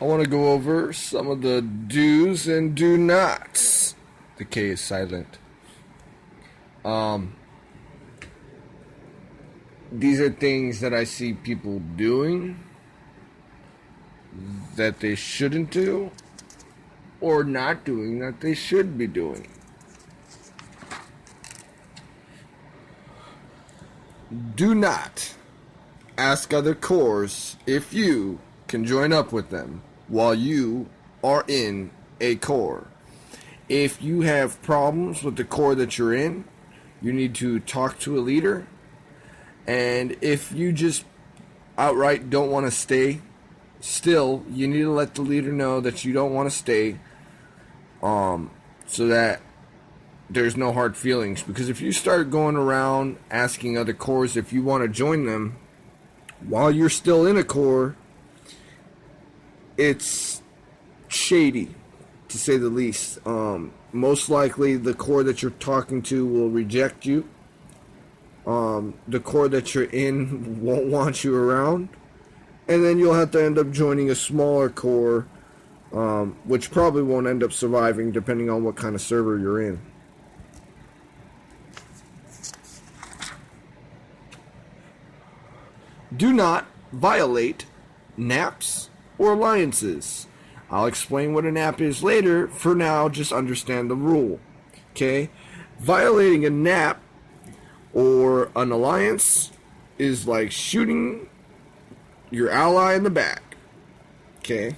I want to go over some of the do's and do nots. The K is silent. These are things that I see people doing that they shouldn't do, or not doing that they should be doing. Do not ask other cores if you can join up with them while you are in a core. If you have problems with the core that you're in, you need to talk to a leader. And if you just outright don't want to stay, still, you need to let the leader know that you don't want to stay, so that there's no hard feelings. Because if you start going around asking other cores if you want to join them while you're still in a core, it's shady, to say the least. Most likely the core that you're talking to will reject you. The core that you're in won't want you around, and then you'll have to end up joining a smaller core, which probably won't end up surviving depending on what kind of server you're in. Do not violate naps or alliances. I'll explain what a nap is later. For now, just understand the rule. Okay? Violating a nap or an alliance is like shooting your ally in the back. Okay?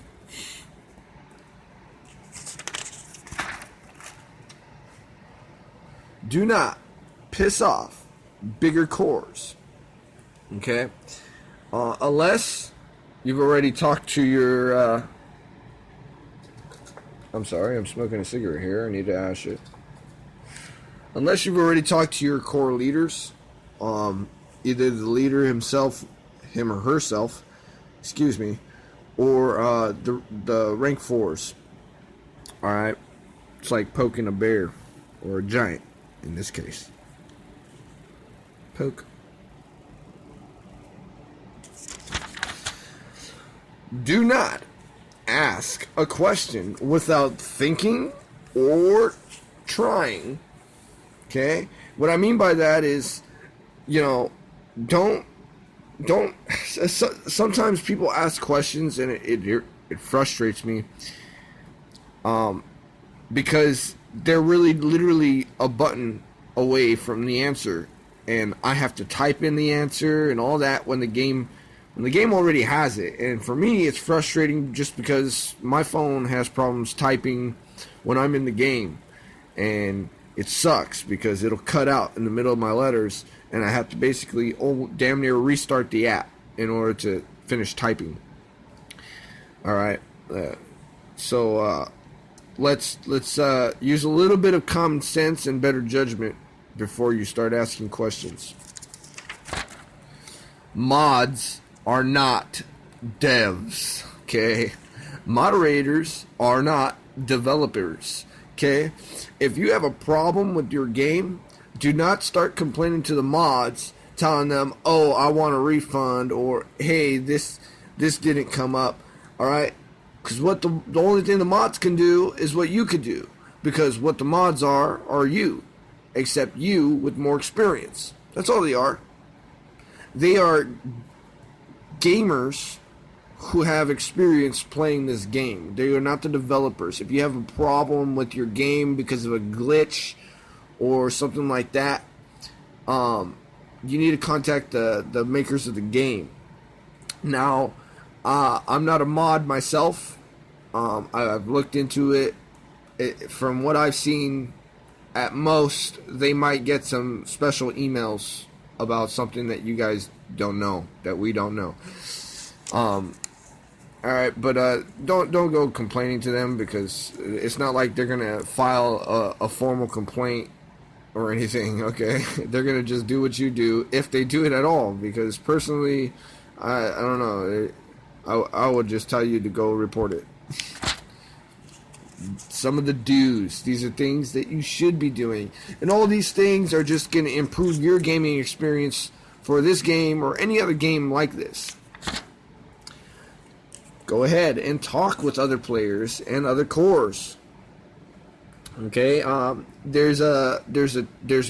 Do not piss off bigger cores. Okay? Unless you've already talked to your... I'm sorry, I'm smoking a cigarette here. I need to ash it. Unless you've already talked to your core leaders, either the leader himself, him or herself, or the rank 4s. Alright? It's like poking a bear, or a giant, in this case. Poke. Do not ask a question without thinking or trying. Okay? What I mean by that is, don't sometimes people ask questions and it frustrates me, because they're really literally a button away from the answer, and I have to type in the answer and all that when the game already has it. And for me, it's frustrating just because my phone has problems typing when I'm in the game, and it sucks because it'll cut out in the middle of my letters, and I have to basically damn near restart the app in order to finish typing. All right, so let's use a little bit of common sense and better judgment before you start asking questions. Mods are not devs, okay? Moderators are not developers, okay? If you have a problem with your game, do not start complaining to the mods, telling them, oh, I want a refund, or hey, this didn't come up, alright? Because what the only thing the mods can do is what you could do. Because what the mods are you. Except you with more experience. That's all they are. They are gamers who have experience playing this game. They are not the developers. If you have a problem with your game because of a glitch or something like that, you need to contact the makers of the game. Now, I'm not a mod myself. I've looked into it. From what I've seen, at most, they might get some special emails about something that you guys don't know, that we don't know. Alright, but don't go complaining to them, because it's not like they're going to file a formal complaint or anything, okay? They're going to just do what you do, if they do it at all, because personally, I don't know, I would just tell you to go report it. Some of the do's. These are things that you should be doing. And all these things are just going to improve your gaming experience for this game or any other game like this. go ahead and talk with other players and other cores. Okay, there's a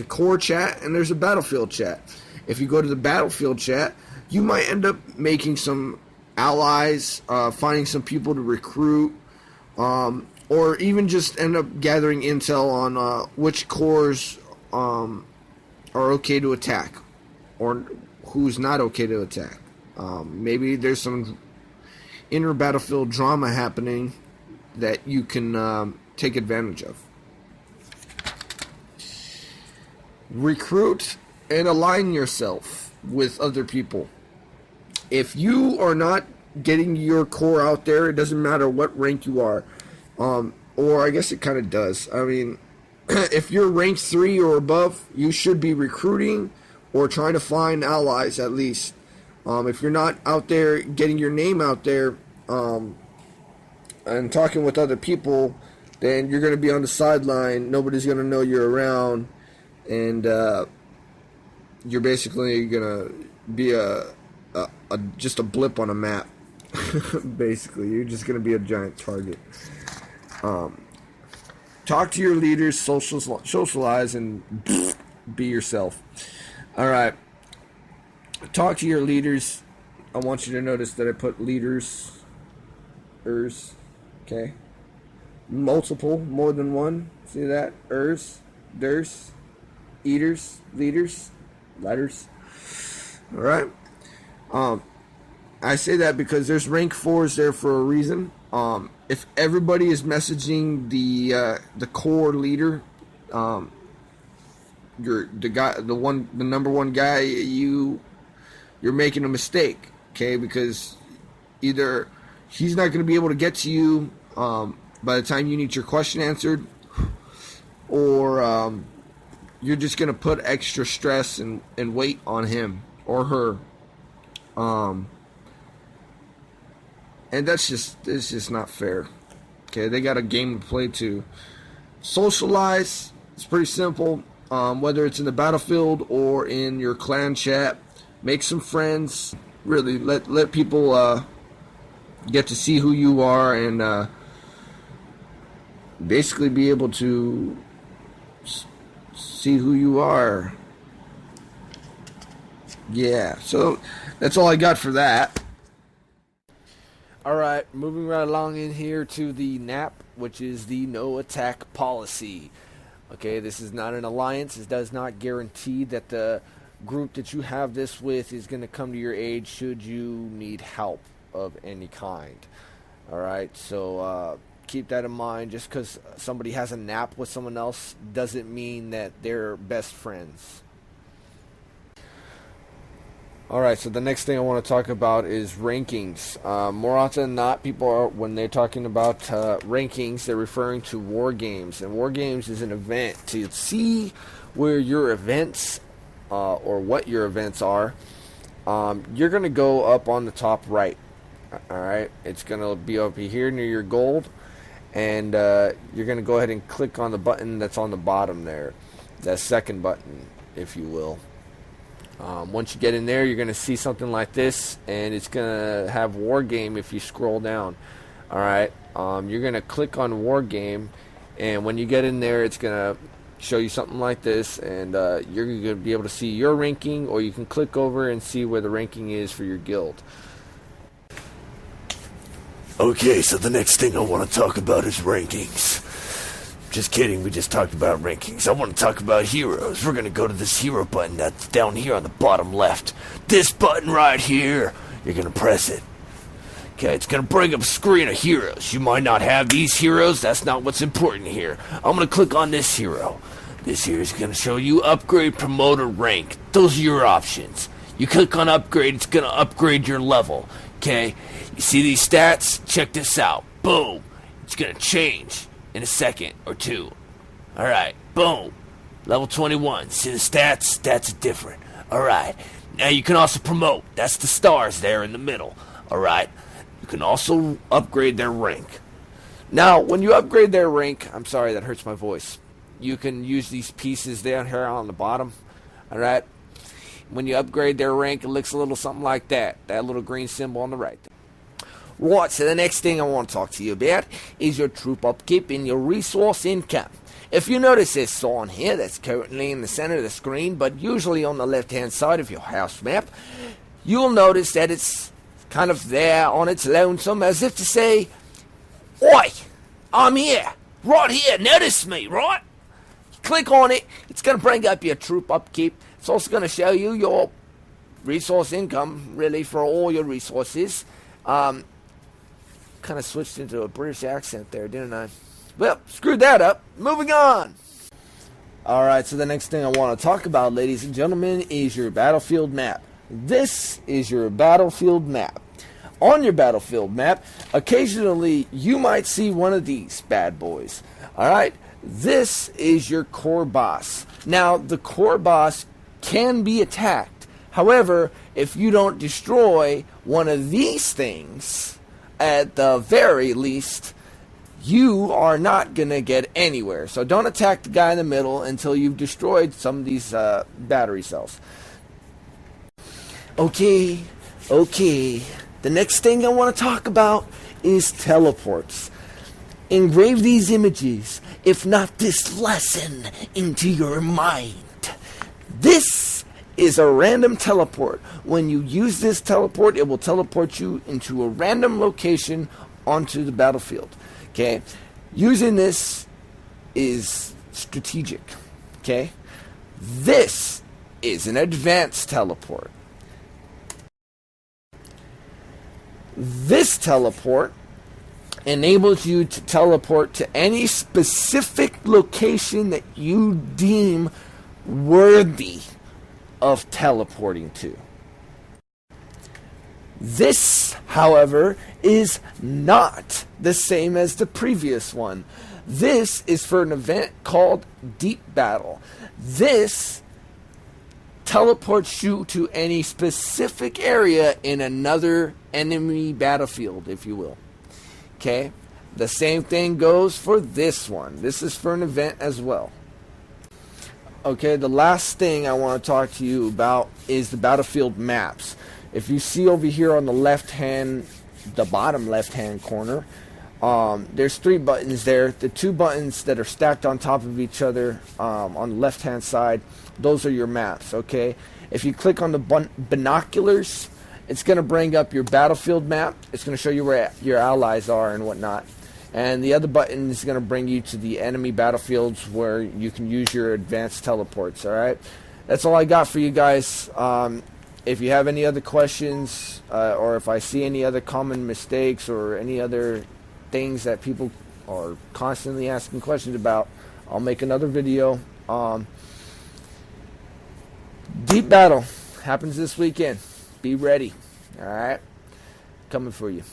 core chat and there's a battlefield chat. If you go to the battlefield chat, you might end up making some allies, finding some people to recruit, or even just end up gathering intel on which cores are okay to attack or who's not okay to attack. Maybe there's some inner battlefield drama happening that you can take advantage of. Recruit and align yourself with other people. If you are not getting your core out there, it doesn't matter what rank you are. Or I guess it kind of does. I mean, if you're rank 3 or above, you should be recruiting or trying to find allies at least. If you're not out there getting your name out there and talking with other people, then you're going to be on the sideline. Nobody's going to know you're around. And you're basically going to be just a blip on a map. Basically, you're just going to be a giant target. Talk to your leaders, socialize, and be yourself. All right. Talk to your leaders. I want you to notice that I put leaders, okay? Multiple, more than one. See that? Ders, eaters, leaders, ladders. All right. I say that because there's rank 4s there for a reason. If everybody is messaging the core leader, the number one guy, you're making a mistake, okay? Because either he's not going to be able to get to you by the time you need your question answered, or you're just going to put extra stress and weight on him or her. And it's just not fair. Okay, they got a game to play too. Socialize. It's pretty simple. Whether it's in the battlefield or in your clan chat, make some friends. Really, let people get to see who you are and basically be able to see who you are. Yeah, so that's all I got for that. Alright, moving right along in here to the NAP, which is the no attack policy. Okay, this is not an alliance. It does not guarantee that the group that you have this with is going to come to your aid should you need help of any kind. Alright, so keep that in mind. Just because somebody has a NAP with someone else doesn't mean that they're best friends. Alright, so the next thing I want to talk about is rankings. More often than not, people are, when they're talking about rankings, they're referring to war games. And war games is an event. To see where your events, or what your events are, you're going to go up on the top right. Alright, it's going to be over here near your gold. And you're going to go ahead and click on the button that's on the bottom there. That second button, if you will. Once you get in there, you're going to see something like this, and it's going to have War Game if you scroll down. Alright, you're going to click on War Game, and when you get in there, it's going to show you something like this, and you're going to be able to see your ranking, or you can click over and see where the ranking is for your guild. Okay, so the next thing I want to talk about is rankings. Just kidding, we just talked about rankings. I want to talk about heroes. We're going to go to this hero button that's down here on the bottom left. This button right here. You're going to press it. Okay, it's going to bring up a screen of heroes. You might not have these heroes. That's not what's important here. I'm going to click on this hero. This here is going to show you upgrade, promote, or rank. Those are your options. You click on upgrade, it's going to upgrade your level. Okay, you see these stats? Check this out. Boom. It's going to change in a second or two. Alright, boom. Level 21. See the stats? Stats are different. Alright. Now you can also promote. That's the stars there in the middle. Alright. You can also upgrade their rank. Now, when you upgrade their rank, I'm sorry, that hurts my voice. You can use these pieces down here on the bottom. Alright. When you upgrade their rank, it looks a little something like that. That little green symbol on the right. Right, so the next thing I want to talk to you about is your troop upkeep and your resource income. If you notice this sign here that's currently in the center of the screen, but usually on the left-hand side of your house map, you'll notice that it's kind of there on its lonesome, as if to say, "Oi, I'm here, right here, notice me," right? Click on it, it's going to bring up your troop upkeep. It's also going to show you your resource income, really, for all your resources. Kind of switched into a British accent there, didn't I? Well, screwed that up. Moving on. Alright, so the next thing I want to talk about, ladies and gentlemen, is your battlefield map. This is your battlefield map. On your battlefield map, occasionally you might see one of these bad boys. Alright, this is your core boss. Now, the core boss can be attacked. However, if you don't destroy one of these things, at the very least, you are not going to get anywhere. So don't attack the guy in the middle until you've destroyed some of these battery cells. Okay. The next thing I want to talk about is teleports. Engrave these images, if not this lesson, into your mind. This is a random teleport. When you use this teleport, it will teleport you into a random location onto the battlefield. Okay, using this is strategic. Okay, this is an advanced teleport. This teleport enables you to teleport to any specific location that you deem worthy of teleporting to. This, however, is not the same as the previous one. This is for an event called Deep Battle. This teleports you to any specific area in another enemy battlefield, if you will. Okay? The same thing goes for this one. This is for an event as well. Okay, the last thing I want to talk to you about is the battlefield maps. If you see over here on the bottom left-hand corner, there's 3 buttons there. The 2 buttons that are stacked on top of each other on the left-hand side, those are your maps, okay? If you click on the binoculars, it's going to bring up your battlefield map. It's going to show you where your allies are and whatnot. And the other button is going to bring you to the enemy battlefields where you can use your advanced teleports, alright? That's all I got for you guys. If you have any other questions, or if I see any other common mistakes or any other things that people are constantly asking questions about, I'll make another video. Deep Battle happens this weekend. Be ready. Alright? Coming for you.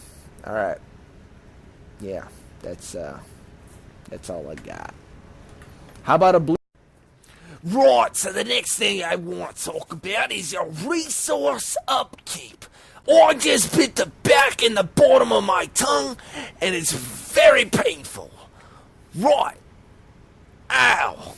Alright. Yeah, that's all I got. How about a blue? Right, so the next thing I want to talk about is your resource upkeep. I just bit the back and the bottom of my tongue, and it's very painful. Right. Ow.